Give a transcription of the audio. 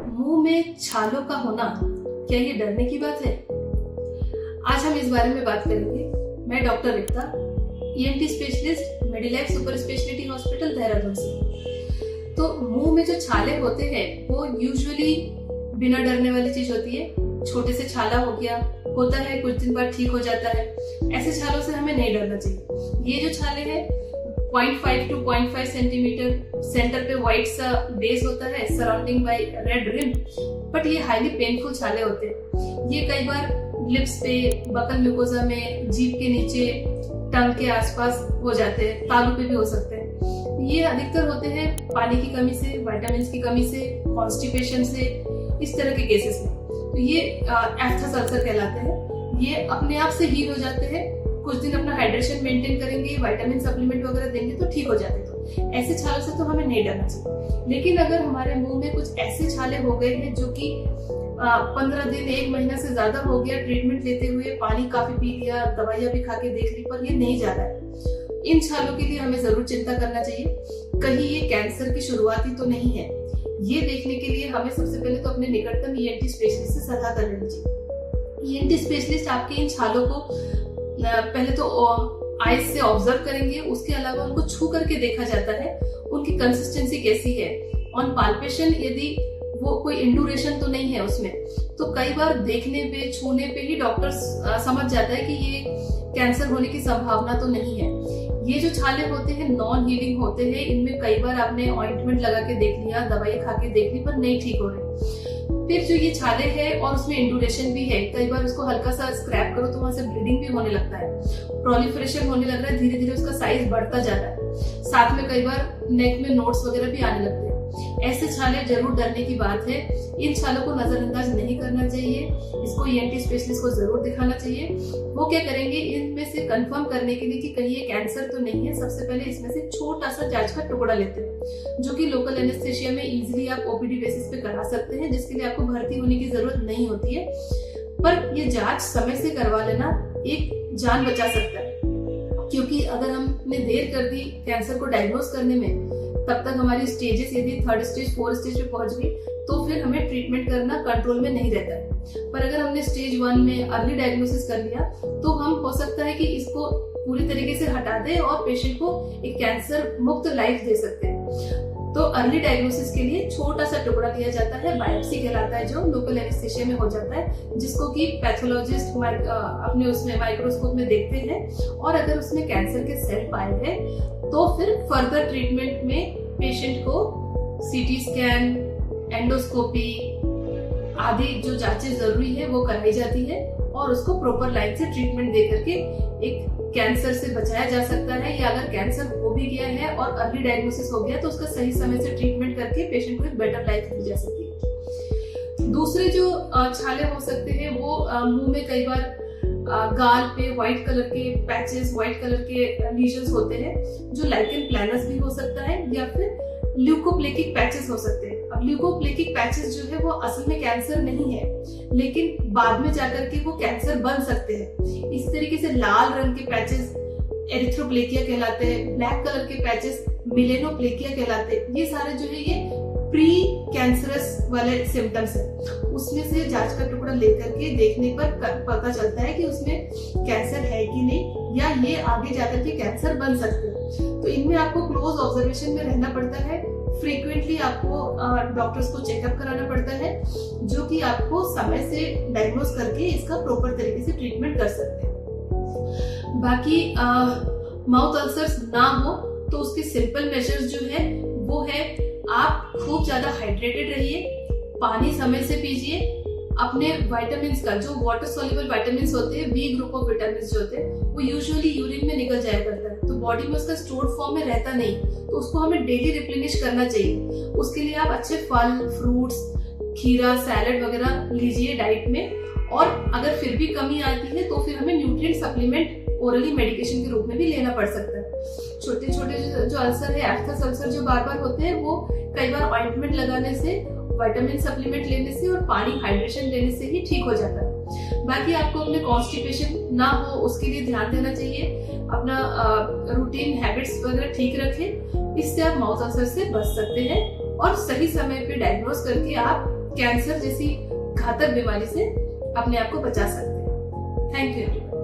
मुंह में छालों का होना क्या ये डरने की बात है? आज हम इस बारे में बात करेंगे। मैं doctor Rikta, ENT specialist, Medilife super speciality hospital Dehradun से। तो मुंह में जो छाले होते हैं वो यूजुअली बिना डरने वाली चीज होती है। छोटे से छाला हो गया, होता है, कुछ दिन बाद ठीक हो जाता है। ऐसे छालों से हमें नहीं डरना चाहिए। ये जो छाले हैं 0.5 to 0.5 सेंटीमीटर, सेंटर पे व्हाइट सा बेस होता है, surrounding by red rim, but ये हाईली पेनफुल छाले होते हैं। ये कई बार लिप्स पे, बकल म्यूकोजा में, जीभ के नीचे, टंग के आसपास हो जाते हैं, तालू पे भी हो सकते हैं। ये अधिकतर होते हैं पानी की कमी से, विटामिन की कमी से, कॉन्स्टिपेशन से, इस तरह के केसेस में। तो ये एफ्थस अल्सर कहलाते हैं। ये अपने आप से हील हो जाते हैं। कुछ दिन अपना हाइड्रेशन मेंटेन करेंगे, विटामिन सप्लीमेंट वगैरह देंगे तो ठीक हो जाते। तो ऐसे छालों से तो हमें नहीं डरना चाहिए। लेकिन अगर हमारे मुंह में कुछ ऐसे छाले हो गए हैं जो कि 15 दिन, 1 महीना से ज्यादा हो गया ट्रीटमेंट लेते हुए, पानी काफी पी लिया, दवाइयां भी खा के देख ली, पर ये नहीं जा रहा है, इन छालों के लिए हमें जरूर चिंता करना चाहिए। कहीं ये कैंसर की शुरुआत ही तो नहीं है। ये देखने के लिए हमें सबसे पहले तो अपने निकटतम ईएनटी स्पेशलिस्ट से सलाह कर लेनी चाहिए। ईएनटी स्पेशलिस्ट आपके इन छालों को पहले तो आईज से ऑब्जर्व करेंगे, उसके अलावा उनको छू करके देखा जाता है उनकी कंसिस्टेंसी कैसी है। ऑन पाल्पेशन यदि वो कोई इंडुरेशन तो नहीं है उसमें, तो कई बार देखने पे, छूने पे ही डॉक्टर समझ जाता है कि ये कैंसर होने की संभावना तो नहीं है। ये जो छाले होते हैं नॉन हीलिंग होते हैं। इनमें कई बार आपने ऑइंटमेंट लगा के देख लिया, दवाई खा के देख ली, पर नहीं ठीक हो रहे। फिर जो ये छाले हैं और उसमें इंडुरेशन भी है, कई बार उसको हल्का सा स्क्रैप करो तो वहां से ब्लीडिंग भी होने लगता है, प्रोलिफरेशन होने लग रहा है, धीरे धीरे उसका साइज बढ़ता जा रहा है। साथ में कई बार नेक में नोट्स वगैरह भी आने लगते हैं। ऐसे छाले जरूर डरने की बात है। इन छालों को नजरअंदाज नहीं करना चाहिए। इसको ईएनटी स्पेशलिस्ट को जरूर दिखाना चाहिए। वो क्या करेंगे, इनमें से कंफर्म करने के लिए कि कहीं ये कैंसर तो नहीं है, सबसे पहले इसमें से छोटा सा जांच का टुकड़ा लेते हैं, जो कि लोकल एनेस्थेशिया में इजीली आप ओपीडी बेसिस पे करा सकते हैं, जिसके लिए आपको भर्ती होने की जरूरत नहीं होती है। पर ये जांच समय से करवा लेना एक जान बचा सकता है, क्योंकि अगर हमने देर कर दी कैंसर को डायग्नोज करने में, तब तक हमारी स्टेजेस यदि 3rd स्टेज, 4th स्टेज पे पहुंच गई, तो फिर हमें ट्रीटमेंट करना कंट्रोल में नहीं रहता है। पर अगर हमने स्टेज 1 में अर्ली डायग्नोसिस कर लिया, तो हम हो सकता है कि इसको पूरी तरीके से हटा दें और पेशेंट को एक कैंसर मुक्त लाइफ दे सकते हैं। तो अर्ली डायग्नोसिस के लिए छोटा सा टुकड़ा लिया जाता है, बायोप्सी कहलाता है, जो लोकल एनेस्थेशिया में हो जाता है, जिसको कि पैथोलॉजिस्ट अपने उसमें माइक्रोस्कोप में देखते हैं। और अगर उसमें कैंसर के सेल पाए गए तो फिर फर्दर ट्रीटमेंट में पेशेंट को सीटी स्कैन, एंडोस्कोपी आदि जो जांचें जरूरी है वो कराई जाती है, और उसको प्रॉपर लाइन से ट्रीटमेंट दे करके एक कैंसर से बचाया जा सकता है। या अगर कैंसर हो भी गया है और अर्ली डायग्नोसिस हो गया, तो उसका सही समय से ट्रीटमेंट करके पेशेंट को एक बेटर लाइफ दी जा सकती है। दूसरे जो छाले हो सकते हैं वो मुंह में कई बार गाल पे व्हाइट कलर के पैचेस, व्हाइट कलर के लीजन्स होते हैं, जो लाइकेन प्लैनस भी हो सकता है, या फिर ल्यूकोप्लेकिक पैचेस हो सकते हैं। अब ल्यूकोप्लेकिक पैचेस जो है वो असल में कैंसर नहीं है, लेकिन बाद में जाकर के वो कैंसर बन सकते हैं। इस तरीके से लाल रंग के पैचेस एरिथ्रोप्लेकिया कहलाते हैं, ब्लैक कलर के पैचेस मिलेनोप्लेकिया कहलाते हैं। ये सारे जो है ये प्री कैंसरस वाले सिम्टम्स है। उसमें से जांच का टुकड़ा लेकर के देखने पर पता चलता है कि उसमें कैंसर है कि नहीं, या ये आगे जाकर के कैंसर बन सकते हैं। तो इनमें आपको क्लोज ऑब्जर्वेशन में रहना पड़ता है। फ्रीक्वेंटली आपको डॉक्टर्स को चेकअप कराना पड़ता है, जो कि आपको समय से डायग्नोज करके इसका प्रॉपर तरीके से ट्रीटमेंट कर सकते हैं। बाकी माउथ अल्सर्स ना हो तो उसके सिंपल मेजर्स जो है वो है, आप खूब ज्यादा हाइड्रेटेड रहिए, पानी समय से पीजिए, अपने विटामिन्स का, जो वाटर सोल्यूबल विटामिन्स होते हैं, बी ग्रुप ऑफ विटामिन्स जो होते हैं, वो यूजुअली यूरिन में निकल जाया करता है, तो बॉडी में उसका स्टोर्ड फॉर्म में रहता नहीं, तो उसको हमें डेली रिप्लेनिश करना चाहिए। उसके लिए आप अच्छे फल, फ्रूट्स, खीरा, सैलेड वगैरह लीजिए डाइट में। और अगर फिर भी कमी आती है तो फिर हमें न्यूट्रिएंट सप्लीमेंट ओरली मेडिकेशन के रूप में भी लेना पड़ सकता है। छोटे छोटे जो अल्सर है, एफ्थस अल्सर जो बार बार होते हैं, वो कई बार ऑइंटमेंट लगाने से, विटामिन सप्लीमेंट लेने से और पानी हाइड्रेशन लेने से ही ठीक हो जाता है। बाकी आपको अपने कॉन्स्टिपेशन ना हो उसके लिए ध्यान देना चाहिए। अपना रूटीन हैबिट्स वगैरह ठीक रखें, इससे आप माउथ अल्सर से बच सकते हैं और सही समय पे डायग्नोज करके आप कैंसर जैसी घातक बीमारी से अपने आप को बचा सकते हैं। Thank you everyone.